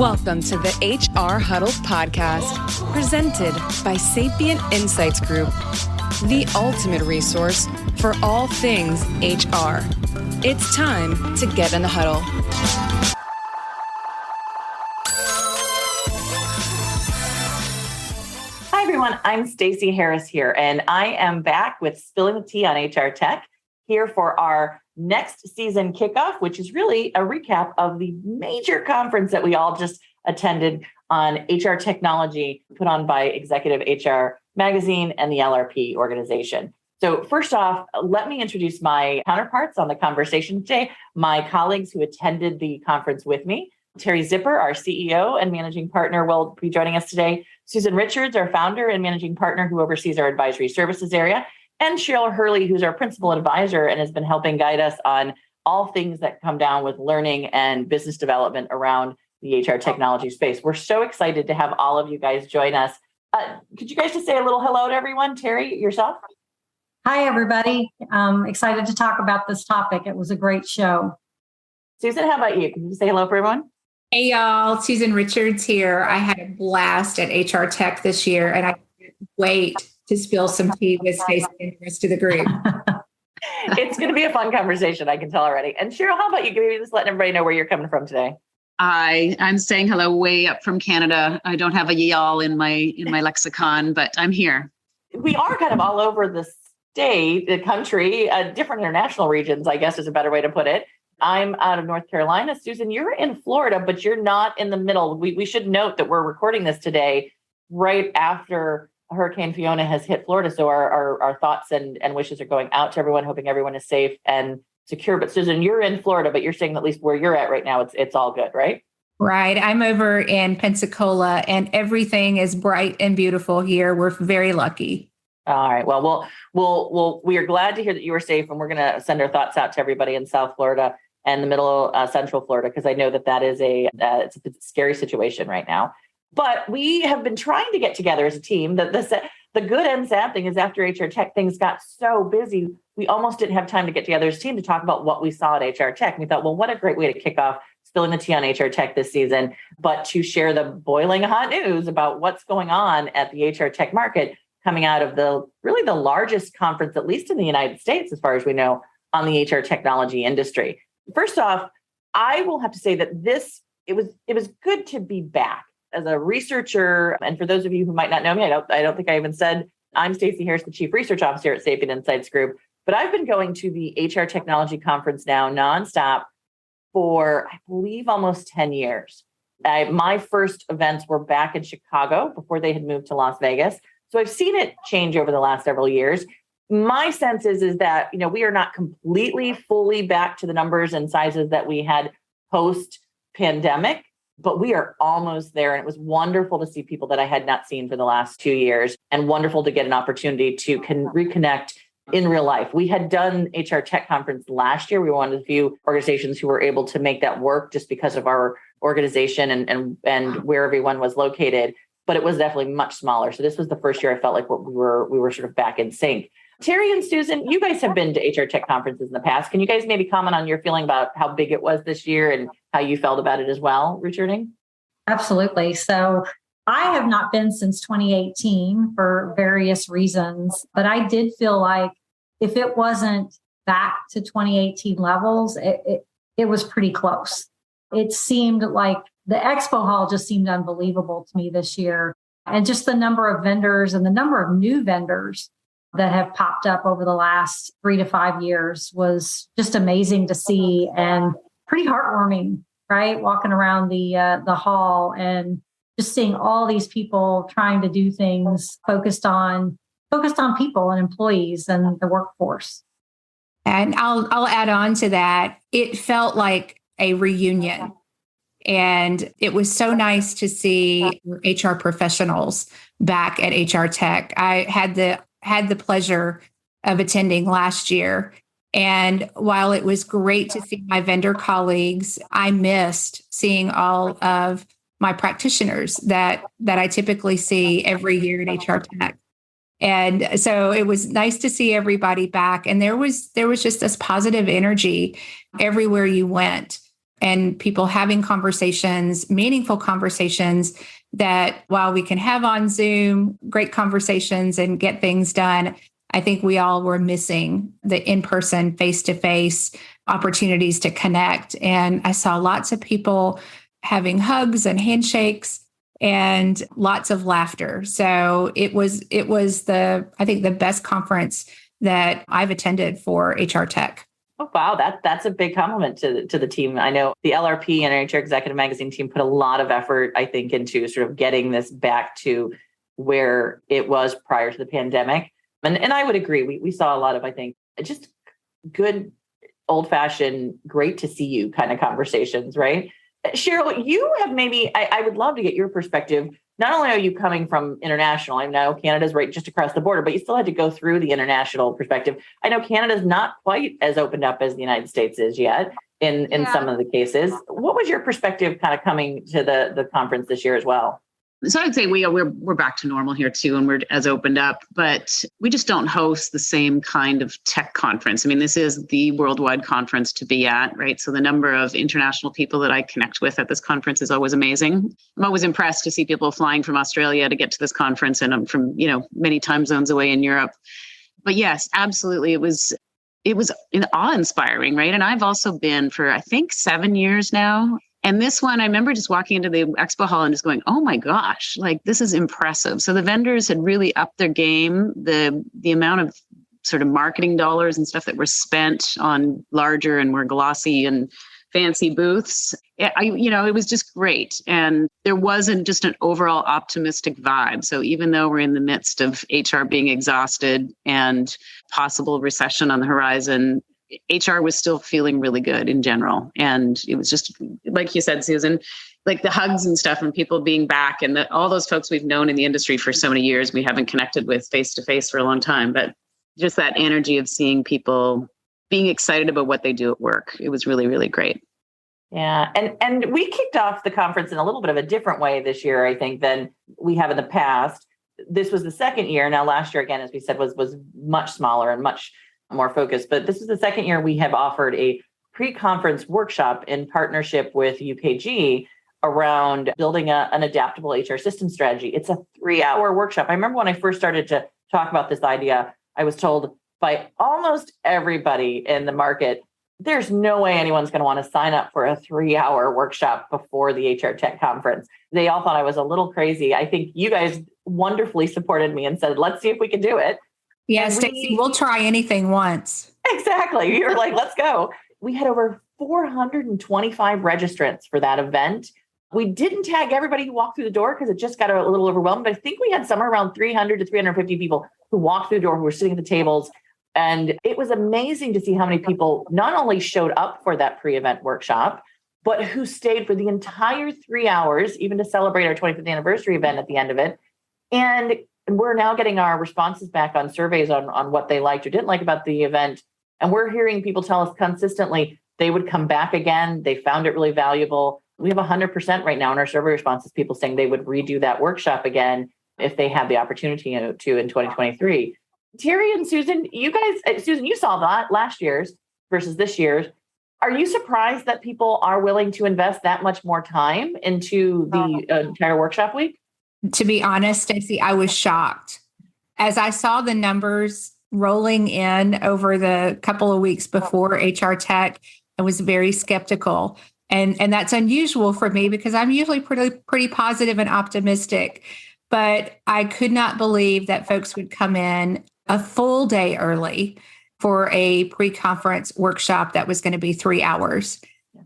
Welcome to the HR Huddle podcast, presented by Sapient Insights Group, the ultimate resource for all things HR. It's time to get in the huddle. Hi, everyone. I'm Stacey Harris here, and I am back with Spilling the Tea on HR Tech here for our next season kickoff, which is really a recap of the major conference that we all just attended on HR technology put on by Executive HR Magazine and the LRP organization. So first off, let me introduce my counterparts on the conversation today, my colleagues who attended the conference with me. Terry Zipper, our CEO and managing partner, will be joining us today. Susan Richards, our founder and managing partner who oversees our advisory services area. And Cheryl Hurley, who's our principal advisor and has been helping guide us on all things that come down with learning and business development around the HR technology space. We're so excited to have all of you guys join us. Could you guys just say a little hello to everyone? Terry, yourself? Hi, everybody. Excited to talk about this topic. It was a great show. Susan, how about you? Can you say hello for everyone? Hey, y'all. Susan Richards here. I had a blast at HR Tech this year, and I can't wait to spill some tea with Stacey and the rest of the group. It's going to be a fun conversation, I can tell already. And Cheryl, how about you? Maybe just letting everybody know where you're coming from today. I'm saying hello way up from Canada. I don't have a y'all in my lexicon, but I'm here. We are kind of all over the state, the country, different international regions, I guess is a better way to put it. I'm out of North Carolina. Susan, you're in Florida, but you're not in the middle. We should note that we're recording this today right after Hurricane Fiona has hit Florida. So our thoughts and wishes are going out to everyone, hoping everyone is safe and secure. But Susan, you're in Florida, but you're saying at least where you're at right now, it's all good, right? Right. I'm over in Pensacola and everything is bright and beautiful here. We're very lucky. All right. Well, we are glad to hear that you were safe, and we're going to send our thoughts out to everybody in South Florida and the middle Central Florida, because I know that is it's a scary situation right now. But we have been trying to get together as a team. The good and sad thing is after HR Tech, things got so busy, we almost didn't have time to get together as a team to talk about what we saw at HR Tech. And we thought, well, what a great way to kick off Spilling the Tea on HR Tech this season, but to share the boiling hot news about what's going on at the HR Tech market coming out of the largest conference, at least in the United States, as far as we know, on the HR technology industry. First off, I will have to say that it was good to be back. As a researcher, and for those of you who might not know me, I don't think I even said, I'm Stacey Harris, the Chief Research Officer at Sapient Insights Group, but I've been going to the HR Technology Conference now nonstop for, I believe, almost 10 years. My first events were back in Chicago before they had moved to Las Vegas. So I've seen it change over the last several years. My sense is that, we are not completely fully back to the numbers and sizes that we had post-pandemic, but we are almost there. And it was wonderful to see people that I had not seen for the last 2 years, and wonderful to get an opportunity to reconnect in real life. We had done HR Tech Conference last year. We were one of the few organizations who were able to make that work just because of our organization and where everyone was located, but it was definitely much smaller. So this was the first year I felt like we were sort of back in sync. Terry and Susan, you guys have been to HR Tech conferences in the past. Can you guys maybe comment on your feeling about how big it was this year and how you felt about it as well, returning? Absolutely. So I have not been since 2018 for various reasons, but I did feel like if it wasn't back to 2018 levels, it was pretty close. It seemed like the Expo Hall just seemed unbelievable to me this year. And just the number of vendors and the number of new vendors that have popped up over the last 3 to 5 years was just amazing to see and pretty heartwarming, right? Walking around the hall and just seeing all these people trying to do things focused on people and employees and the workforce. And I'll add on to that. It felt like a reunion. And it was so nice to see HR professionals back at HR Tech. I had the pleasure of attending last year. And while it was great to see my vendor colleagues, I missed seeing all of my practitioners that I typically see every year at HR Tech. And so it was nice to see everybody back. And there was just this positive energy everywhere you went. and people having conversations, meaningful conversations that while we can have on Zoom, great conversations and get things done, I think we all were missing the in-person, face-to-face opportunities to connect. And I saw lots of people having hugs and handshakes and lots of laughter. So it was I think the best conference that I've attended for HR Tech. Oh, wow. That's a big compliment to the team. I know the LRP and HR Executive Magazine team put a lot of effort, I think, into sort of getting this back to where it was prior to the pandemic. And I would agree. We saw a lot of, I think, just good, old-fashioned, great to see you kind of conversations, right? Cheryl, you have I would love to get your perspective. Not only are you coming from international, I know Canada's right just across the border, but you still had to go through the international perspective. I know Canada's not quite as opened up as the United States is yet in some of the cases. What was your perspective kind of coming to the conference this year as well? So I'd say we're back to normal here too, and we're as opened up, but we just don't host the same kind of tech conference. I mean, this is the worldwide conference to be at, right? So the number of international people that I connect with at this conference is always amazing. I'm always impressed to see people flying from Australia to get to this conference, and I'm from, many time zones away in Europe. But yes, absolutely. It was awe-inspiring, right? And I've also been for, I think, 7 years now. And this one, I remember just walking into the expo hall and just going, oh my gosh, like this is impressive. So the vendors had really upped their game. The amount of sort of marketing dollars and stuff that were spent on larger and more glossy and fancy booths, it was just great. And there wasn't just an overall optimistic vibe. So even though we're in the midst of HR being exhausted and possible recession on the horizon, HR was still feeling really good in general. And it was just, like you said, Susan, like the hugs and stuff and people being back and all those folks we've known in the industry for so many years, we haven't connected with face to face for a long time, but just that energy of seeing people being excited about what they do at work. It was really, really great. Yeah. And we kicked off the conference in a little bit of a different way this year, I think, than we have in the past. This was the second year. Now, last year, again, as we said, was much smaller and much more focused. But this is the second year we have offered a pre-conference workshop in partnership with UKG around building an adaptable HR system strategy. It's a 3-hour workshop. I remember when I first started to talk about this idea, I was told by almost everybody in the market, there's no way anyone's going to want to sign up for a 3-hour workshop before the HR Tech conference. They all thought I was a little crazy. I think you guys wonderfully supported me and said, let's see if we can do it. Yeah, Stacey, we'll try anything once. Exactly. You're like, let's go. We had over 425 registrants for that event. We didn't tag everybody who walked through the door because it just got a little overwhelmed. But I think we had somewhere around 300 to 350 people who walked through the door, who were sitting at the tables. And it was amazing to see how many people not only showed up for that pre-event workshop, but who stayed for the entire 3 hours, even to celebrate our 25th anniversary event at the end of it. And we're now getting our responses back on surveys on what they liked or didn't like about the event. And we're hearing people tell us consistently they would come back again. They found it really valuable. We have 100% right now in our survey responses, people saying they would redo that workshop again if they had the opportunity to in 2023. Terry and Susan, Susan, you saw that last year's versus this year's. Are you surprised that people are willing to invest that much more time into the entire workshop week? To be honest, Stacey, I was shocked. As I saw the numbers rolling in over the couple of weeks before HR Tech, I was very skeptical. And that's unusual for me because I'm usually pretty positive and optimistic. But I could not believe that folks would come in a full day early for a pre-conference workshop that was going to be 3 hours.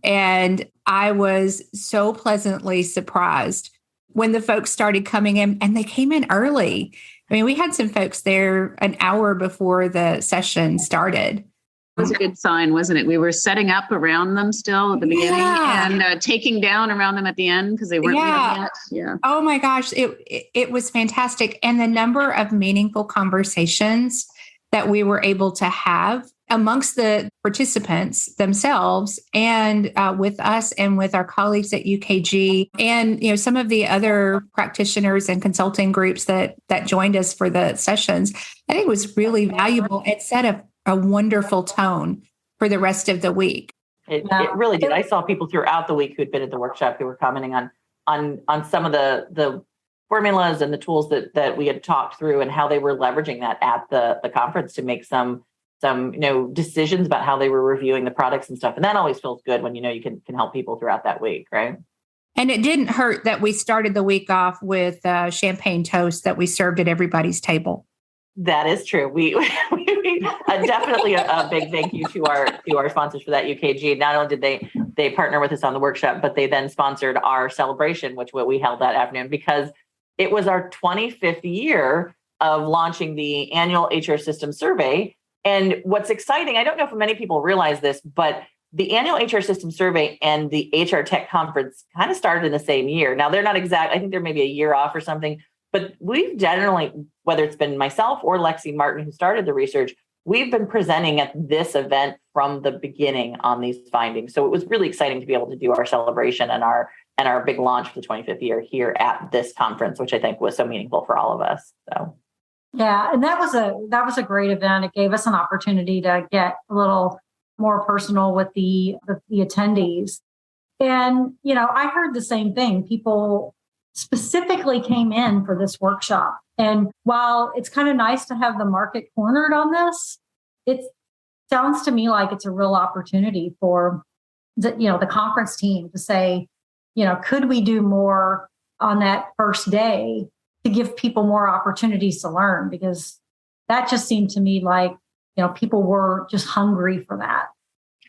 And I was so pleasantly surprised when the folks started coming in, and they came in early. I mean, we had some folks there an hour before the session started. It was a good sign, wasn't it? We were setting up around them still at the beginning and taking down around them at the end because they weren't leaving yet. Yeah. Oh my gosh, it was fantastic. And the number of meaningful conversations that we were able to have amongst the participants themselves and with us and with our colleagues at UKG and some of the other practitioners and consulting groups that joined us for the sessions, I think it was really valuable. It set a wonderful tone for the rest of the week. It really did. I saw people throughout the week who had been at the workshop who were commenting on some of the formulas and the tools that we had talked through and how they were leveraging that at the conference to make some decisions about how they were reviewing the products and stuff. And that always feels good when you can help people throughout that week, right? And it didn't hurt that we started the week off with champagne toast that we served at everybody's table. That is true. We definitely a big thank you to our sponsors for that, UKG. Not only did they partner with us on the workshop, but they then sponsored our celebration, which we held that afternoon, because it was our 25th year of launching the annual HR System Survey. And what's exciting, I don't know if many people realize this, but the annual HR System Survey and the HR Tech Conference kind of started in the same year. Now, they're not exact. I think they're maybe a year off or something. But we've generally, whether it's been myself or Lexi Martin, who started the research, we've been presenting at this event from the beginning on these findings. So it was really exciting to be able to do our celebration and our big launch for the 25th year here at this conference, which I think was so meaningful for all of us. So, yeah, and that was a great event. It gave us an opportunity to get a little more personal with the attendees. And, I heard the same thing. People specifically came in for this workshop. And while it's kind of nice to have the market cornered on this, it sounds to me like it's a real opportunity for the conference team to say, could we do more on that first day to give people more opportunities to learn? Because that just seemed to me like, people were just hungry for that.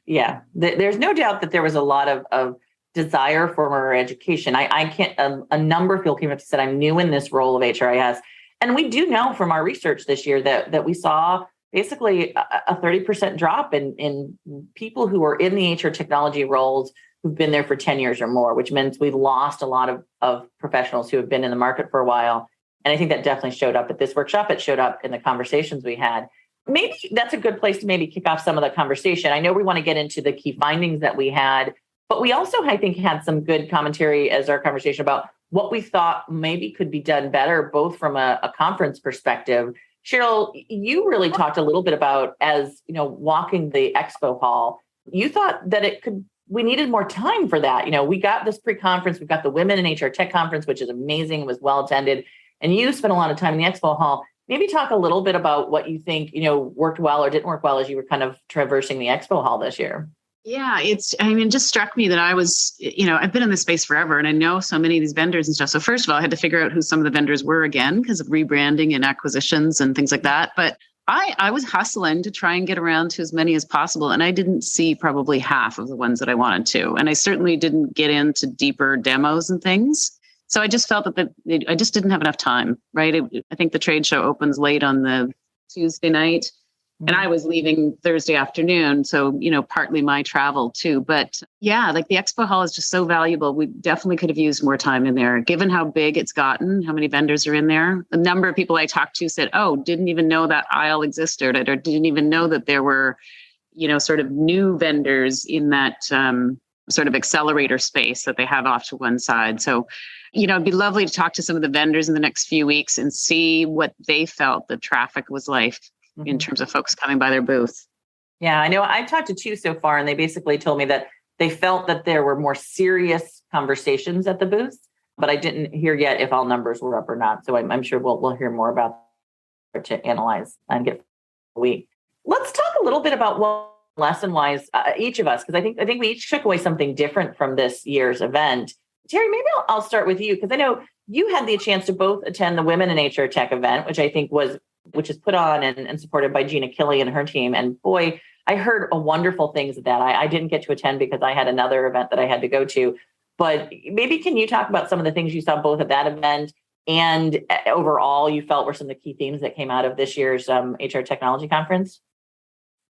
Yeah, there's no doubt that there was a lot of desire for more education. I can't, a number of people came up and said, I'm new in this role of HRIS. And we do know from our research this year that we saw basically a 30% drop in people who are in the HR technology roles who've been there for 10 years or more, which means we lost a lot of professionals who have been in the market for a while. And I think that definitely showed up at this workshop. It showed up in the conversations we had. Maybe that's a good place to maybe kick off some of the conversation. I know we want to get into the key findings that we had, but we also, I think, had some good commentary as our conversation about what we thought maybe could be done better, both from a conference perspective. Cheryl, you really talked a little bit about, as walking the expo hall, you thought that we needed more time for that. We got this pre-conference, we've got the Women in HR Tech Conference, which is amazing, was well attended. And you spent a lot of time in the expo hall. Maybe talk a little bit about what you think, worked well or didn't work well as you were kind of traversing the expo hall this year. Yeah, it just struck me that I was, I've been in this space forever and I know so many of these vendors and stuff. So first of all, I had to figure out who some of the vendors were again because of rebranding and acquisitions and things like that. But I was hustling to try and get around to as many as possible. And I didn't see probably half of the ones that I wanted to. And I certainly didn't get into deeper demos and things. So I just felt that I just didn't have enough time, right? I think the trade show opens late on the Tuesday night. And I was leaving Thursday afternoon. So, partly my travel too. But yeah, like the expo hall is just so valuable. We definitely could have used more time in there, given how big it's gotten, how many vendors are in there. The number of people I talked to said, oh, didn't even know that aisle existed or didn't even know that there were, sort of new vendors in that sort of accelerator space that they have off to one side. So, it'd be lovely to talk to some of the vendors in the next few weeks and see what they felt the traffic was like in terms of folks coming by their booth. Yeah, I know I've talked to two so far, and they basically told me that they felt that there were more serious conversations at the booth, but I didn't hear yet if all numbers were up or not. So I'm sure we'll hear more about it to analyze and get a week. Let's talk a little bit about what lesson-wise each of us, because I think we each took away something different from this year's event. Terry, maybe I'll start with you, because I know you had the chance to both attend the Women in HR Tech event, which I think which is put on and supported by Gina Killy and her team. And boy, I heard wonderful things at that. I didn't get to attend because I had another event that I had to go to. But maybe can you talk about some of the things you saw both at that event and overall you felt were some of the key themes that came out of this year's HR Technology Conference?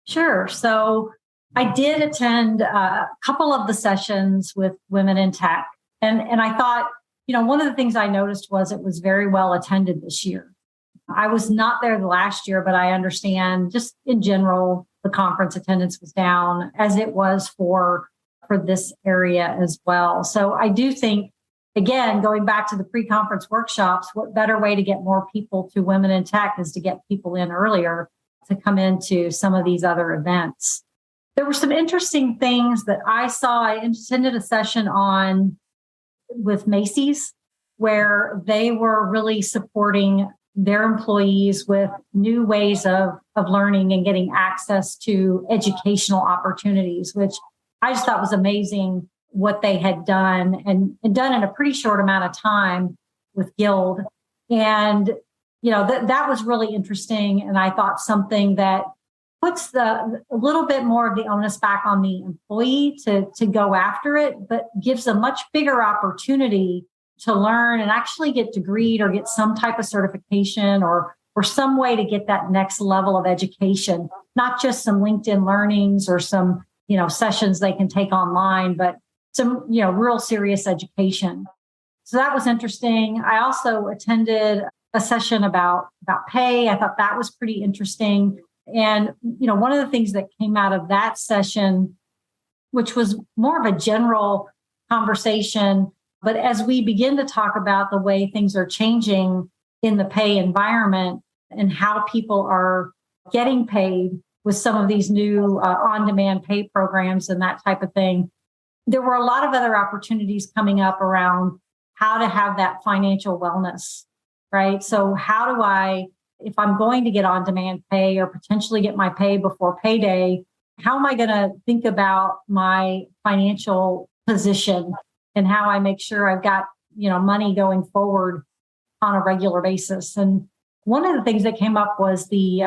Sure. So I did attend a couple of the sessions with Women in Tech. And I thought, one of the things I noticed was it was very well attended this year. I was not there last year, but I understand just in general, the conference attendance was down as it was for this area as well. So I do think, again, going back to the pre-conference workshops, what better way to get more people to Women in Tech is to get people in earlier to come into some of these other events. there were some interesting things that I saw. I attended a session with Macy's where they were really supporting their employees with new ways of learning and getting access to educational opportunities, which I just thought was amazing what they had done and done in a pretty short amount of time with Guild. And, that was really interesting. And I thought something that puts a little bit more of the onus back on the employee to go after it, but gives a much bigger opportunity to learn and actually get degreed or get some type of certification or some way to get that next level of education, not just some LinkedIn learnings or some, sessions they can take online, but some, real serious education. So that was interesting. I also attended a session about pay. I thought that was pretty interesting. And, one of the things that came out of that session, which was more of a general conversation, but as we begin to talk about the way things are changing in the pay environment and how people are getting paid with some of these new on-demand pay programs and that type of thing, there were a lot of other opportunities coming up around how to have that financial wellness, right? So how do I, if I'm going to get on-demand pay or potentially get my pay before payday, how am I going to think about my financial position and how I make sure I've got, money going forward on a regular basis? And one of the things that came up was the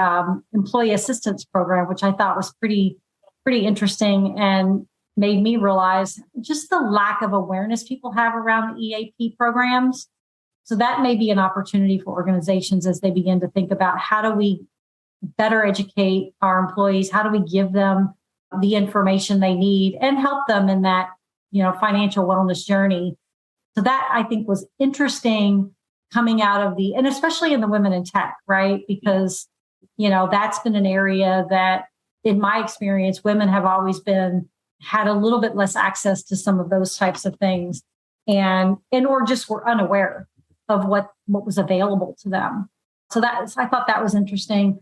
employee assistance program, which I thought was pretty interesting and made me realize just the lack of awareness people have around the EAP programs. So that may be an opportunity for organizations as they begin to think about how do we better educate our employees? How do we give them the information they need and help them in that, financial wellness journey? So that I think was interesting coming out of and especially in the women in tech, right? Because, that's been an area that in my experience, women have always had a little bit less access to some of those types of things or just were unaware of what was available to them. So I thought that was interesting.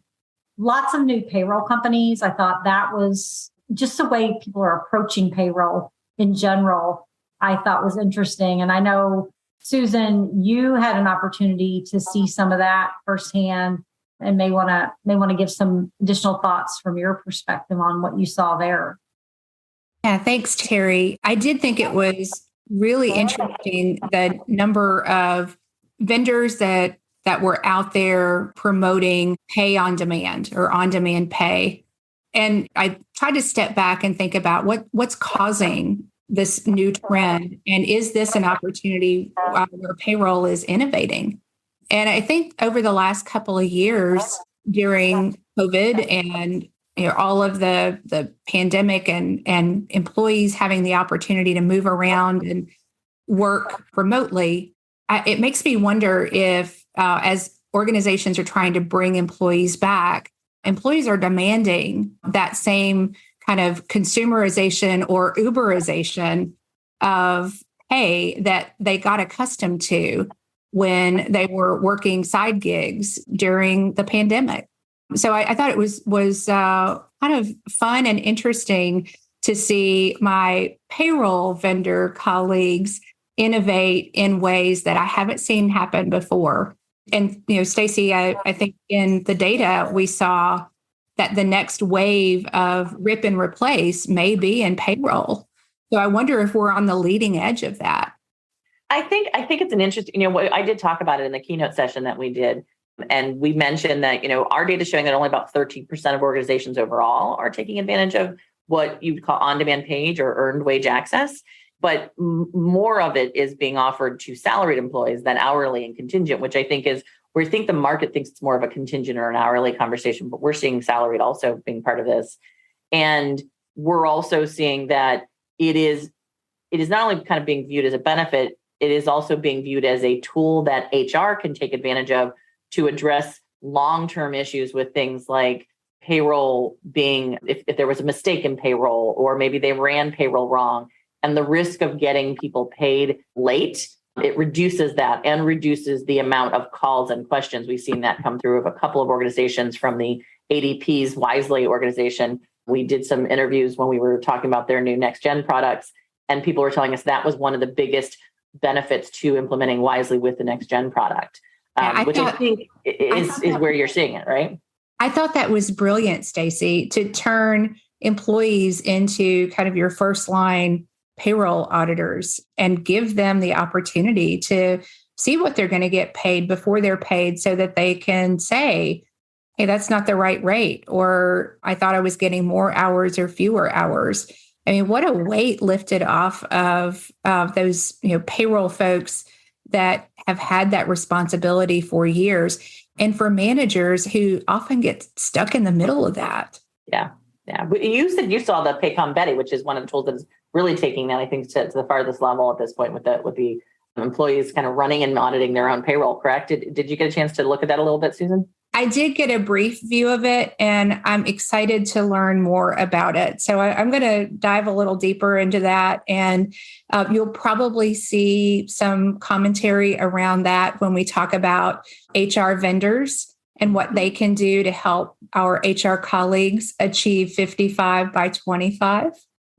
Lots of new payroll companies. I thought that was just the way people are approaching payroll in general, I thought was interesting. And I know, Susan, you had an opportunity to see some of that firsthand and may want to give some additional thoughts from your perspective on what you saw there. Yeah, thanks, Terry. I did think it was really interesting the number of vendors that were out there promoting pay on demand or on-demand pay. And I tried to step back and think about what's causing this new trend. And is this an opportunity where payroll is innovating? And I think over the last couple of years during COVID and all of the pandemic and employees having the opportunity to move around and work remotely, it makes me wonder if as organizations are trying to bring employees back, employees are demanding that same kind of consumerization or Uberization of pay that they got accustomed to when they were working side gigs during the pandemic. So I thought it was kind of fun and interesting to see my payroll vendor colleagues innovate in ways that I haven't seen happen before. And, Stacey, I think in the data, we saw that the next wave of rip and replace may be in payroll. So I wonder if we're on the leading edge of that. I think it's an interesting, I did talk about it in the keynote session that we did. And we mentioned that, our data is showing that only about 13% of organizations overall are taking advantage of what you would call on-demand page or earned wage access. But more of it is being offered to salaried employees than hourly and contingent, which I think is where I think the market thinks it's more of a contingent or an hourly conversation, but we're seeing salaried also being part of this. And we're also seeing that it is not only kind of being viewed as a benefit, it is also being viewed as a tool that HR can take advantage of to address long-term issues with things like payroll being, if there was a mistake in payroll, or maybe they ran payroll wrong, and the risk of getting people paid late, it reduces that and reduces the amount of calls and questions. We've seen that come through of a couple of organizations from the ADP's Wisely organization We did some interviews when we were talking about their new next gen products, and people were telling us that was one of the biggest benefits to implementing Wisely with the next gen product, I think is where you're seeing it, right? I thought that was brilliant, Stacey, to turn employees into kind of your first line payroll auditors and give them the opportunity to see what they're going to get paid before they're paid, so that they can say, hey, that's not the right rate, or I thought I was getting more hours or fewer hours. I mean, what a weight lifted off of those, payroll folks that have had that responsibility for years, and for managers who often get stuck in the middle of that. Yeah. But you said you saw the Paycom Betty, which is one of the tools that is really taking that, I think, to the farthest level at this point with the employees kind of running and auditing their own payroll, correct? Did you get a chance to look at that a little bit, Susan? I did get a brief view of it, and I'm excited to learn more about it. So I'm going to dive a little deeper into that, and you'll probably see some commentary around that when we talk about HR vendors and what they can do to help our HR colleagues achieve 55 by 25.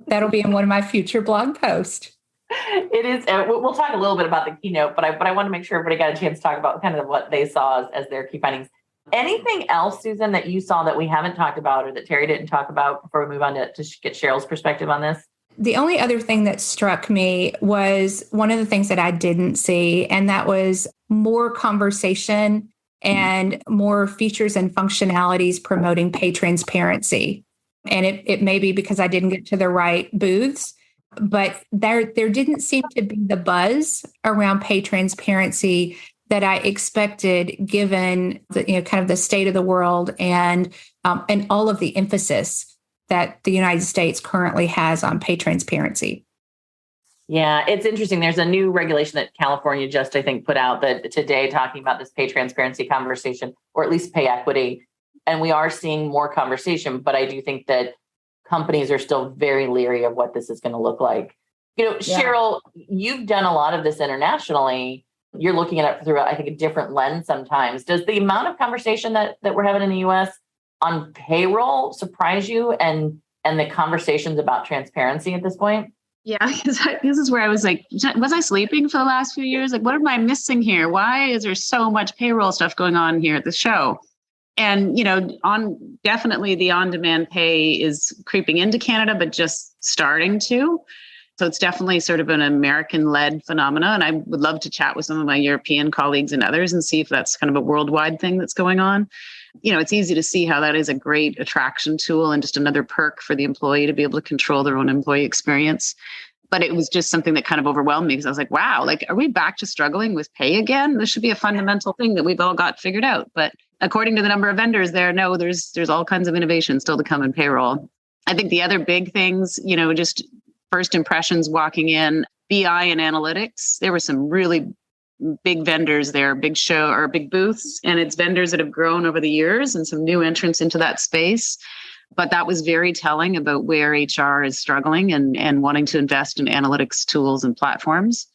That'll be in one of my future blog posts. It is. We'll talk a little bit about the keynote, but I want to make sure everybody got a chance to talk about kind of what they saw as their key findings. Anything else, Susan, that you saw that we haven't talked about or that Terry didn't talk about before we move on to get Cheryl's perspective on this? The only other thing that struck me was one of the things that I didn't see, and that was more conversation and more features and functionalities promoting pay transparency. And it may be because I didn't get to the right booths, but there didn't seem to be the buzz around pay transparency that I expected, given the kind of the state of the world and all of the emphasis that the United States currently has on pay transparency. Yeah, it's interesting. There's a new regulation that California just, I think, put out that today talking about this pay transparency conversation, or at least pay equity. And we are seeing more conversation, but I do think that companies are still very leery of what this is going to look like. Cheryl, you've done a lot of this internationally. You're looking at it through, I think, a different lens sometimes. Does the amount of conversation that we're having in the US on payroll surprise you, and the conversations about transparency at this point? Yeah, because this is where I was like, was I sleeping for the last few years? Like, what am I missing here? Why is there so much payroll stuff going on here at the show? And, definitely the on-demand pay is creeping into Canada, but just starting to. So it's definitely sort of an American-led phenomenon. And I would love to chat with some of my European colleagues and others and see if that's kind of a worldwide thing that's going on. It's easy to see how that is a great attraction tool and just another perk for the employee to be able to control their own employee experience. But it was just something that kind of overwhelmed me, because I was like, wow, are we back to struggling with pay again? This should be a fundamental thing that we've all got figured out. But according to the number of vendors there's all kinds of innovation still to come in payroll. I think the other big things, just first impressions walking in, BI and analytics, there were some really big vendors there, big booths, and it's vendors that have grown over the years and some new entrants into that space. But that was very telling about where HR is struggling and wanting to invest in analytics tools and platforms.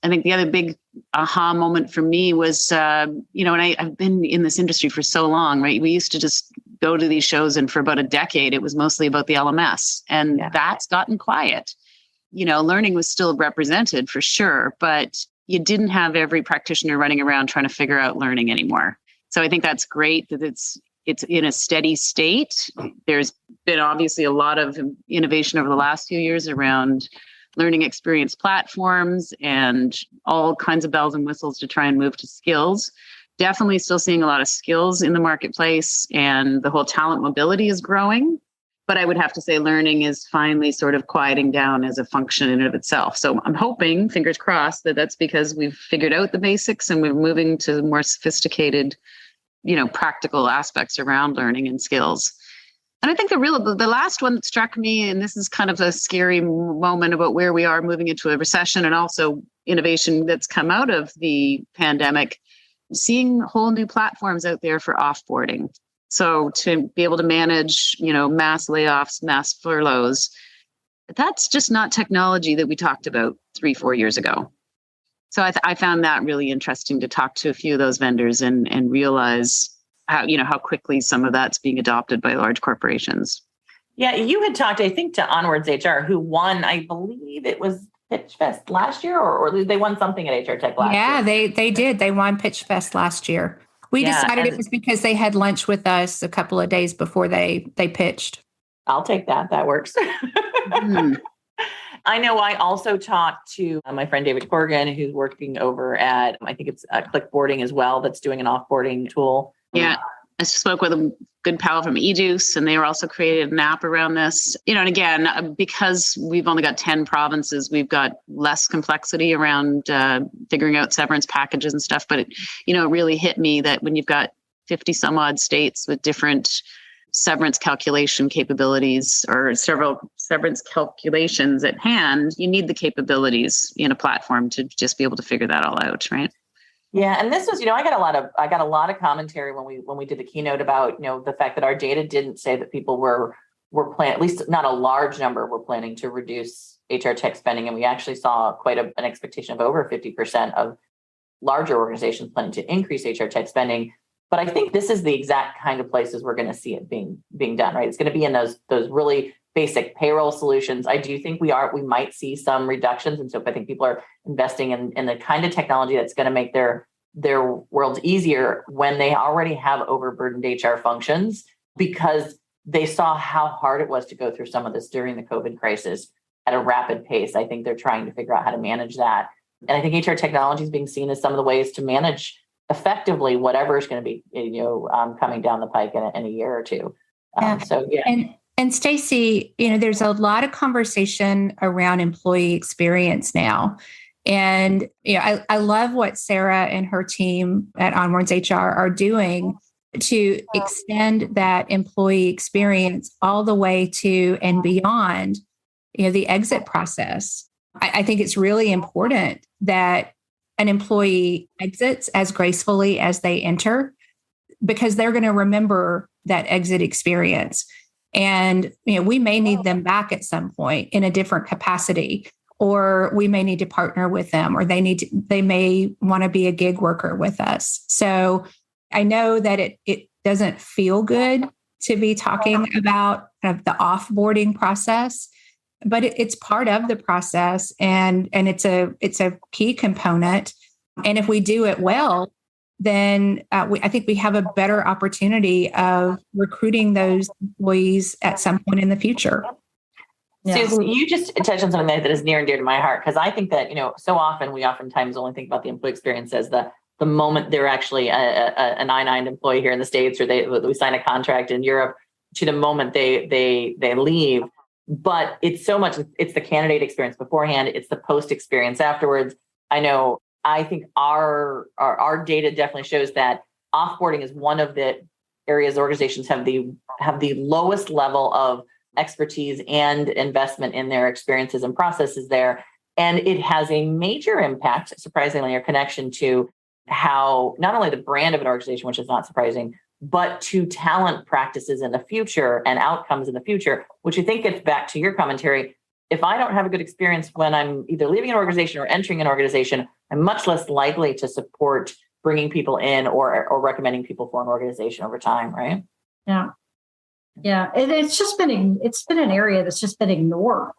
I think the other big aha moment for me was, and I've been in this industry for so long, right? We used to just go to these shows, and for about a decade, it was mostly about the LMS, and that's gotten quiet. Learning was still represented for sure, but you didn't have every practitioner running around trying to figure out learning anymore. So I think that's great that it's in a steady state. There's been obviously a lot of innovation over the last few years around learning experience platforms and all kinds of bells and whistles to try and move to skills. Definitely still seeing a lot of skills in the marketplace, and the whole talent mobility is growing. But I would have to say learning is finally sort of quieting down as a function in and of itself. So I'm hoping, fingers crossed, that that's because we've figured out the basics and we're moving to more sophisticated, practical aspects around learning and skills. And I think the last one that struck me, and this is kind of a scary moment about where we are moving into a recession and also innovation that's come out of the pandemic, seeing whole new platforms out there for offboarding. So to be able to manage, mass layoffs, mass furloughs, that's just not technology that we talked about 3-4 years ago. So I found that really interesting to talk to a few of those vendors and realize how quickly some of that's being adopted by large corporations. Yeah, you had talked, I think, to Onwards HR, who won, I believe it was Pitch Fest last year, or they won something at HR Tech last year. Yeah, they did. They won Pitch Fest last year. We decided it was because they had lunch with us a couple of days before they pitched. I'll take that. That works. I know I also talked to my friend David Corrigan, who's working over at, I think it's Clickboarding as well, that's doing an offboarding tool. Yeah. I spoke with a good pal from eJuice, and they were also created an app around this. And again, because we've only got 10 provinces, we've got less complexity around figuring out severance packages and stuff. But it really hit me that when you've got 50 some odd states with different severance calculation capabilities or several severance calculations at hand, you need the capabilities in a platform to just be able to figure that all out, right? Yeah, and this was, I got a lot of commentary when we did the keynote about, the fact that our data didn't say that people were planning, at least not a large number, were planning to reduce HR tech spending, and we actually saw quite an expectation of over 50% of larger organizations planning to increase HR tech spending. But I think this is the exact kind of places we're going to see it being done, right? It's going to be in those really basic payroll solutions. I do think we might see some reductions. And so I think people are investing in the kind of technology that's going to make their worlds easier when they already have overburdened HR functions, because they saw how hard it was to go through some of this during the COVID crisis at a rapid pace. I think they're trying to figure out how to manage that. And I think HR technology is being seen as some of the ways to manage effectively whatever is going to be, coming down the pike in a year or two. And Stacey, there's a lot of conversation around employee experience now. And, I love what Sarah and her team at Onwards HR are doing to extend that employee experience all the way to and beyond, the exit process. I think it's really important that an employee exits as gracefully as they enter, because they're going to remember that exit experience. And, we may need them back at some point in a different capacity, or we may need to partner with them, or they may want to be a gig worker with us. So I know that it doesn't feel good to be talking about kind of the offboarding process, but it's part of the process, and it's a key component. And if we do it well, then I think we have a better opportunity of recruiting those employees at some point in the future. Yeah. Susan, you just touched on something that is near and dear to my heart, because I think that, so often we oftentimes only think about the employee experience as the moment they're actually an I-9 employee here in the States, or we sign a contract in Europe, to the moment they leave. But it's so much, it's the candidate experience beforehand, it's the post experience afterwards. I think our data definitely shows that offboarding is one of the areas organizations have the lowest level of expertise and investment in their experiences and processes there. And it has a major impact, surprisingly, or connection to how not only the brand of an organization, which is not surprising, but to talent practices in the future and outcomes in the future, which I think gets back to your commentary. If I don't have a good experience when I'm either leaving an organization or entering an organization, I'm much less likely to support bringing people in or recommending people for an organization over time, right? Yeah. Yeah. It's been an area that's just been ignored,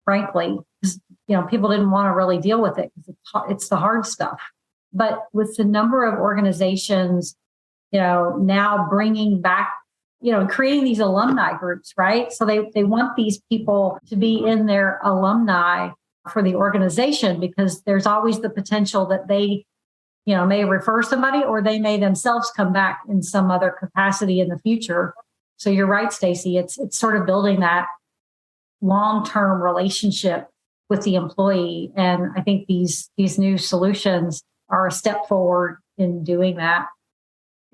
frankly, because, people didn't want to really deal with it because it's the hard stuff. But with the number of organizations, now bringing back, creating these alumni groups, right? So they want these people to be in their alumni for the organization, because there's always the potential that they, may refer somebody, or they may themselves come back in some other capacity in the future. So you're right, Stacey. It's sort of building that long-term relationship with the employee. And I think these new solutions are a step forward in doing that.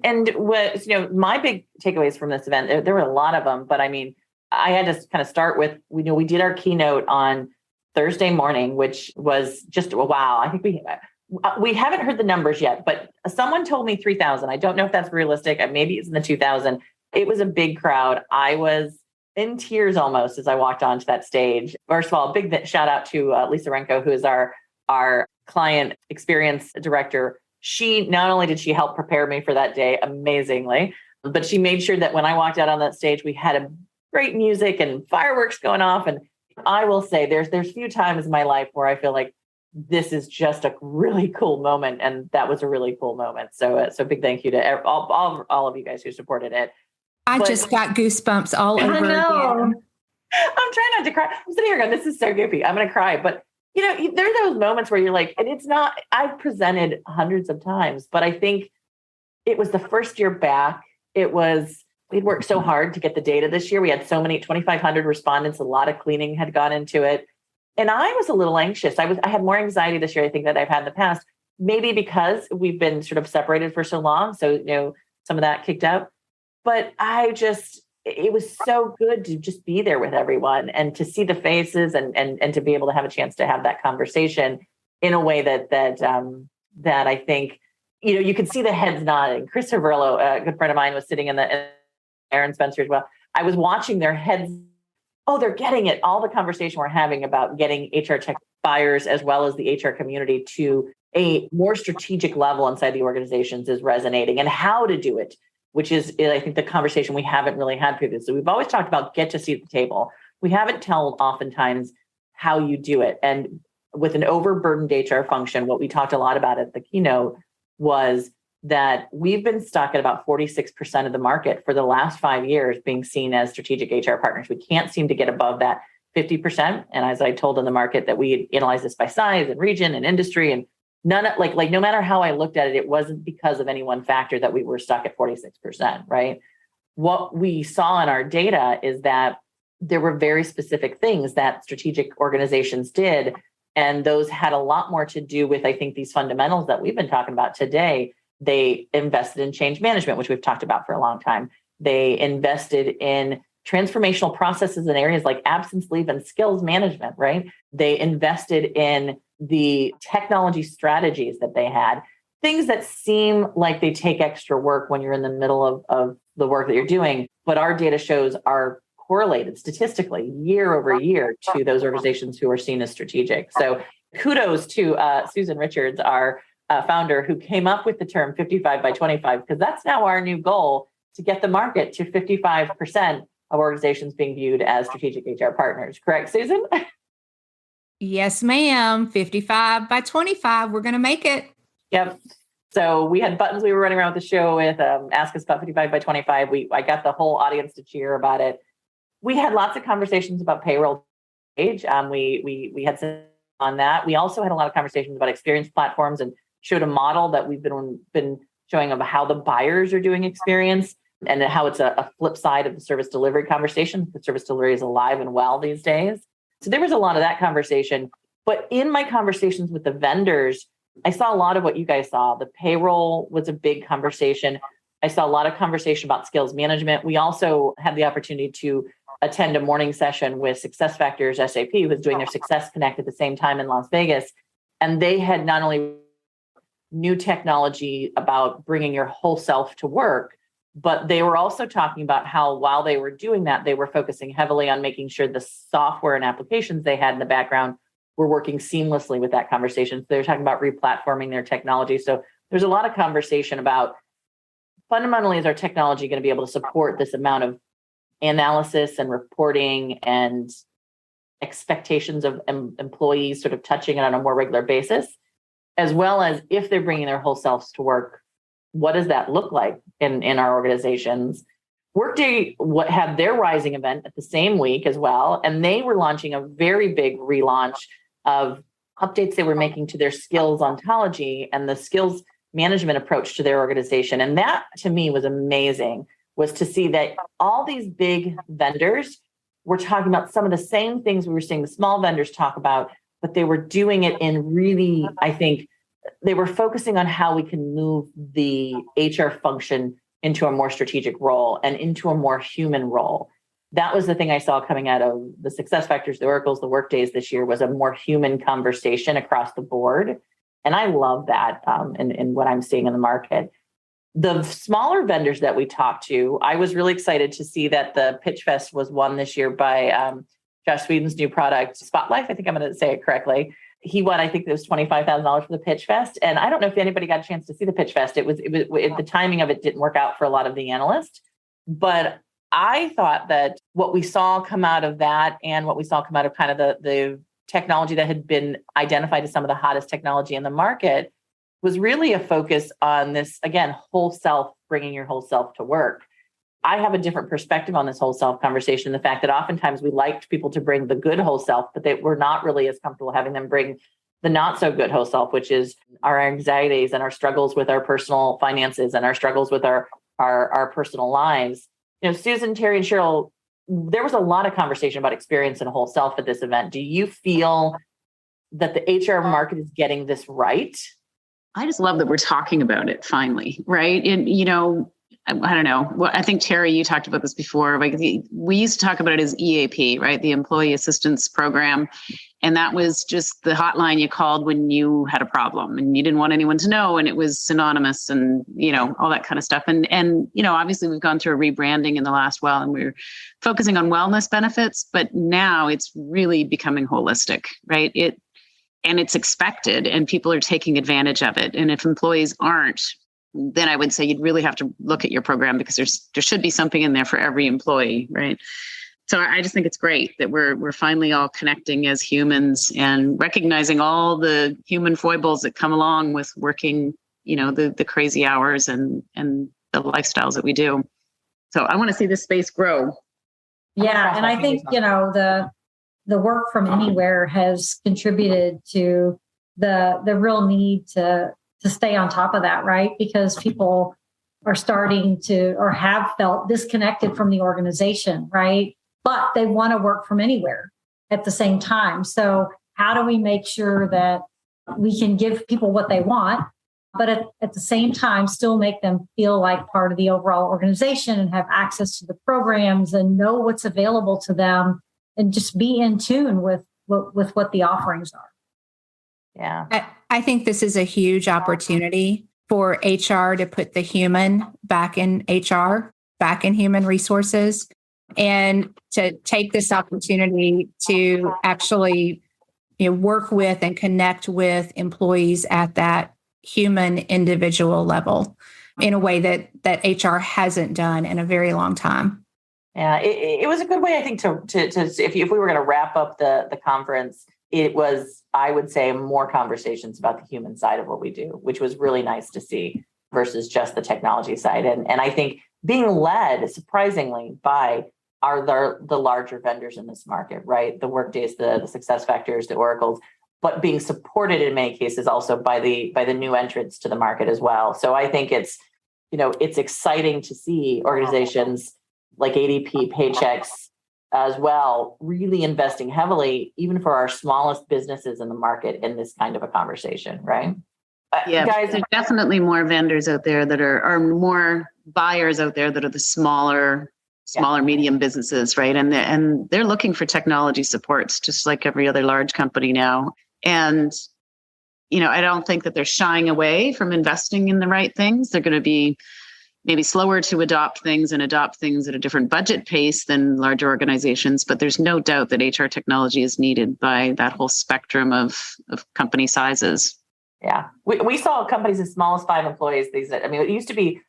And what, my big takeaways from this event, there were a lot of them, but I had to kind of start with, we did our keynote on Thursday morning, which was just, wow. I think we haven't heard the numbers yet, but someone told me 3,000. I don't know if that's realistic. Maybe it's in the 2,000. It was a big crowd. I was in tears almost as I walked onto that stage. First of all, a big shout out to Lisa Renko, who is our client experience director. She, not only did she help prepare me for that day amazingly, but she made sure that when I walked out on that stage, we had great music and fireworks going off. And I will say there's few times in my life where I feel like this is just a really cool moment. And that was a really cool moment. So big thank you to all of you guys who supported it. I just got goosebumps all over again. I'm trying not to cry. I'm sitting here going, this is so goofy. I'm going to cry. But, there are those moments where you're like, and it's not, I've presented hundreds of times, but I think it was the first year back. We'd worked so hard to get the data this year. We had so many, 2,500 respondents, a lot of cleaning had gone into it. And I was a little anxious. I had more anxiety this year, I think, that I've had in the past, maybe because we've been sort of separated for so long. So, some of that kicked out. But it was so good to just be there with everyone and to see the faces and to be able to have a chance to have that conversation in a way that I think, you could see the heads nodding. Chris Cerverlo, a good friend of mine, was sitting in Aaron Spencer as well. I was watching their heads. Oh, they're getting it. All the conversation we're having about getting HR tech buyers as well as the HR community to a more strategic level inside the organizations is resonating, and how to do it, which is, I think, the conversation we haven't really had previously. We've always talked about get to seat at the table. We haven't told oftentimes how you do it. And with an overburdened HR function, what we talked a lot about at the keynote was that we've been stuck at about 46% of the market for the last 5 years being seen as strategic HR partners. We can't seem to get above that 50%. And as I told in the market, that we analyze this by size and region and industry, and no matter how I looked at it, it wasn't because of any one factor that we were stuck at 46%, right? What we saw in our data is that there were very specific things that strategic organizations did. And those had a lot more to do with, I think, these fundamentals that we've been talking about today. They invested in change management, which we've talked about for a long time. They invested in transformational processes in areas like absence leave and skills management, right? They invested in the technology strategies that they had, things that seem like they take extra work when you're in the middle of the work that you're doing. But our data shows are correlated statistically year over year to those organizations who are seen as strategic. So kudos to Susan Richards, our founder, who came up with the term 55 by 25, because that's now our new goal, to get the market to 55% of organizations being viewed as strategic HR partners. Correct, Susan? Yes, ma'am. 55 by 25. We're going to make it. Yep. So we had buttons we were running around with the show with, ask us about 55 by 25. I got the whole audience to cheer about it. We had lots of conversations about payroll age. We had some on that. We also had a lot of conversations about experience platforms and showed a model that we've been showing of how the buyers are doing experience and how it's a flip side of the service delivery conversation. The service delivery is alive and well these days. So there was a lot of that conversation. But in my conversations with the vendors, I saw a lot of what you guys saw. The payroll was a big conversation. I saw a lot of conversation about skills management. We also had the opportunity to attend a morning session with SuccessFactors SAP, who was doing their Success Connect at the same time in Las Vegas. And they had not only new technology about bringing your whole self to work, but they were also talking about how while they were doing that, they were focusing heavily on making sure the software and applications they had in the background were working seamlessly with that conversation. So they're talking about replatforming their technology. So there's a lot of conversation about, fundamentally, is our technology going to be able to support this amount of analysis and reporting and expectations of employees sort of touching it on a more regular basis, as well as if they're bringing their whole selves to work, what does that look like in our organizations? Workday had their Rising event at the same week as well, and they were launching a very big relaunch of updates they were making to their skills ontology and the skills management approach to their organization. And that, to me, was amazing, was to see that all these big vendors were talking about some of the same things we were seeing the small vendors talk about, but they were doing it in really, I think, they were focusing on how we can move the HR function into a more strategic role and into a more human role. That was the thing I saw coming out of the SuccessFactors, the Oracles, the Workdays this year, was a more human conversation across the board. And I love that in what I'm seeing in the market. The smaller vendors that we talked to, I was really excited to see that the Pitch Fest was won this year by Josh Sweden's new product, Spotlight. I think I'm going to say it correctly. He won, I think it was $25,000 for the Pitch Fest. And I don't know if anybody got a chance to see the Pitch Fest. It was the timing of it didn't work out for a lot of the analysts. But I thought that what we saw come out of that and what we saw come out of kind of the technology that had been identified as some of the hottest technology in the market was really a focus on this, again, whole self, bringing your whole self to work. I have a different perspective on this whole self conversation. The fact that oftentimes we liked people to bring the good whole self, but they were not really as comfortable having them bring the not so good whole self, which is our anxieties and our struggles with our personal finances and our struggles with our personal lives. Susan, Terry, and Cheryl, there was a lot of conversation about experience and whole self at this event. Do you feel that the HR market is getting this right? I just love that we're talking about it finally, right? And, I don't know. Well, I think, Terry, you talked about this before. Like we used to talk about it as EAP, right? The Employee Assistance Program. And that was just the hotline you called when you had a problem and you didn't want anyone to know. And it was synonymous and, all that kind of stuff. And obviously we've gone through a rebranding in the last while and we're focusing on wellness benefits, but now it's really becoming holistic, right? And it's expected and people are taking advantage of it. And if employees aren't, then I would say you'd really have to look at your program because there should be something in there for every employee, right? So I just think it's great that we're finally all connecting as humans and recognizing all the human foibles that come along with working, the crazy hours and the lifestyles that we do. So I want to see this space grow. Yeah, and I think the work from anywhere has contributed to the real need to stay on top of that, right? Because people are starting to or have felt disconnected from the organization, right? But they want to work from anywhere at the same time. So how do we make sure that we can give people what they want, but at the same time, still make them feel like part of the overall organization and have access to the programs and know what's available to them and just be in tune with what the offerings are. Yeah. I think this is a huge opportunity for HR to put the human back in HR, back in human resources, and to take this opportunity to actually work with and connect with employees at that human individual level in a way that HR hasn't done in a very long time. Yeah, it was a good way, I think, to if we were going to wrap up the conference, it was, I would say, more conversations about the human side of what we do, which was really nice to see versus just the technology side. And I think being led, surprisingly, by the larger vendors in this market, right? The Workdays, the SuccessFactors, the Oracles, but being supported in many cases also by the new entrants to the market as well. So I think it's exciting to see organizations like ADP, Paychex as well, really investing heavily, even for our smallest businesses in the market in this kind of a conversation, right? Yeah, guys, there's definitely more vendors out there that are more buyers out there that are the smaller, medium businesses, right? And they're looking for technology supports, just like every other large company now. And, I don't think that they're shying away from investing in the right things. They're going to be maybe slower to adopt things at a different budget pace than larger organizations. But there's no doubt that HR technology is needed by that whole spectrum of company sizes. Yeah, we saw companies as small as 5 employees. It used to be,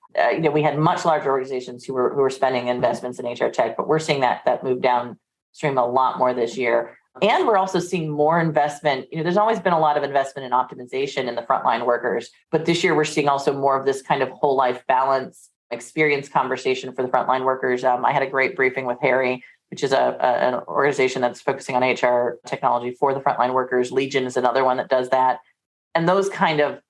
we had much larger organizations who were spending investments in HR tech, but we're seeing that move downstream a lot more this year. And we're also seeing more investment. There's always been a lot of investment in optimization in the frontline workers, but this year we're seeing also more of this kind of whole life balance experience conversation for the frontline workers. I had a great briefing with Harry, which is an organization that's focusing on HR technology for the frontline workers. Legion is another one that does that. And those kind of,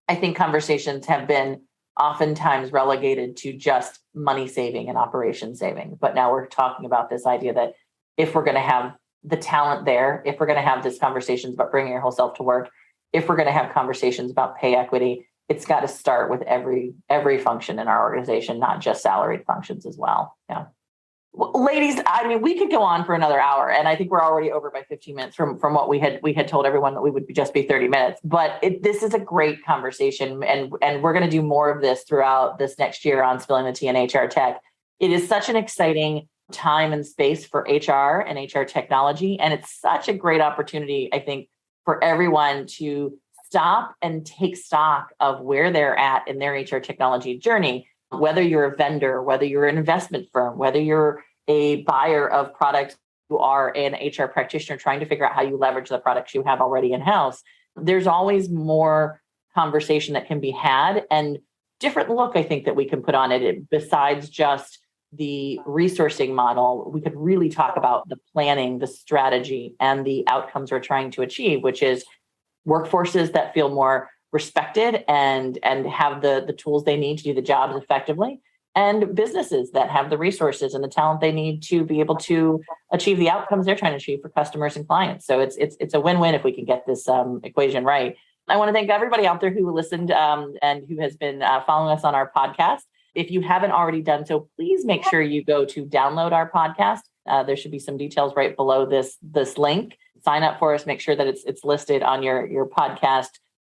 I think, conversations have been oftentimes relegated to just money saving and operation saving. But now we're talking about this idea that if we're going to have the talent there, if we're going to have these conversations about bringing your whole self to work, if we're going to have conversations about pay equity, it's got to start with every function in our organization, not just salaried functions as well. Yeah. Well, ladies, we could go on for another hour, and I think we're already over by 15 minutes from what we had told everyone that we would just be 30 minutes. But this is a great conversation, and we're going to do more of this throughout this next year on Spilling the Tea and HR Tech. It is such an exciting time and space for HR and HR technology, and it's such a great opportunity, I think, for everyone to stop and take stock of where they're at in their HR technology journey. whether you're a vendor, whether you're an investment firm, whether you're a buyer of products, you are an HR practitioner trying to figure out how you leverage the products you have already in-house. There's always more conversation that can be had and different look, I think, that we can put on it besides just the resourcing model. We could really talk about the planning, the strategy, and the outcomes we're trying to achieve, which is workforces that feel more respected and have the tools they need to do the jobs effectively, and businesses that have the resources and the talent they need to be able to achieve the outcomes they're trying to achieve for customers and clients. So it's a win-win if we can get this equation right. I want to thank everybody out there who listened and who has been following us on our podcast. If you haven't already done so, please make sure you go to download our podcast. There should be some details right below this link. Sign up for us. Make sure that it's listed on your podcast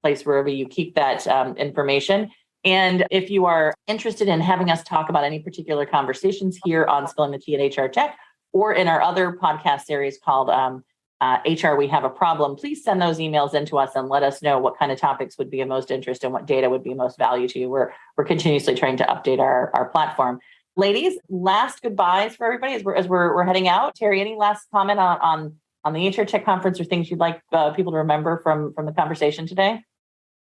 place wherever you keep that information. And if you are interested in having us talk about any particular conversations here on Spilling the Tea at HR Tech or in our other podcast series called HR, We Have a Problem, please send those emails into us and let us know what kind of topics would be of most interest and what data would be of most value to you. We're continuously trying to update our platform. Ladies, last goodbyes for everybody as we're heading out. Terry, any last comment on the HR Tech Conference or things you'd like people to remember from the conversation today?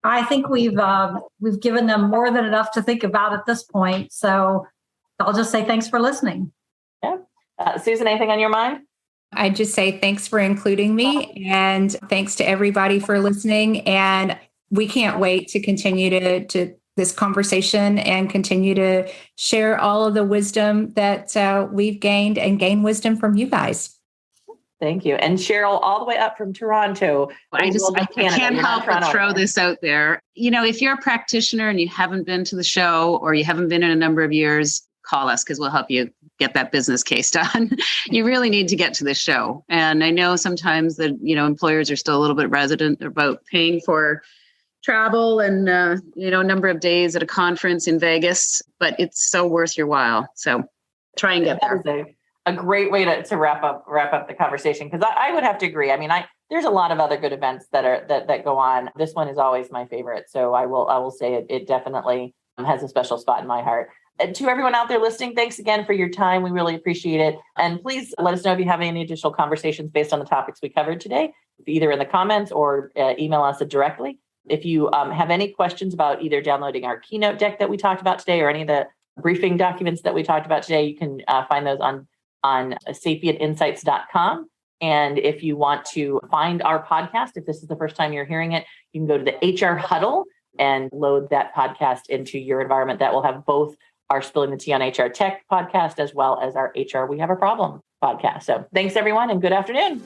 I think we've given them more than enough to think about at this point. So I'll just say thanks for listening. Yeah. Susan, anything on your mind? I just say thanks for including me, and thanks to everybody for listening. And we can't wait to continue to this conversation and continue to share all of the wisdom that we've gained and gain wisdom from you guys. Thank you. And Cheryl, all the way up from Toronto. I can't help but throw this out there. If you're a practitioner and you haven't been to the show or you haven't been in a number of years, call us because we'll help you get that business case done. You really need to get to the show. And I know sometimes that, employers are still a little bit reticent about paying for travel and, a number of days at a conference in Vegas, but it's so worth your while. So try and get there. That is a great way to wrap up the conversation. Because I would have to agree. I mean, there's a lot of other good events that go on. This one is always my favorite. So I will say it definitely has a special spot in my heart. And to everyone out there listening, thanks again for your time. We really appreciate it. And please let us know if you have any additional conversations based on the topics we covered today, either in the comments or email us directly. If you have any questions about either downloading our keynote deck that we talked about today or any of the briefing documents that we talked about today, you can find those on sapientinsights.com. And if you want to find our podcast, if this is the first time you're hearing it, you can go to the HR Huddle and load that podcast into your environment. That will have both our Spilling the Tea on HR Tech podcast, as well as our HR We Have a Problem podcast. So thanks, everyone, and good afternoon.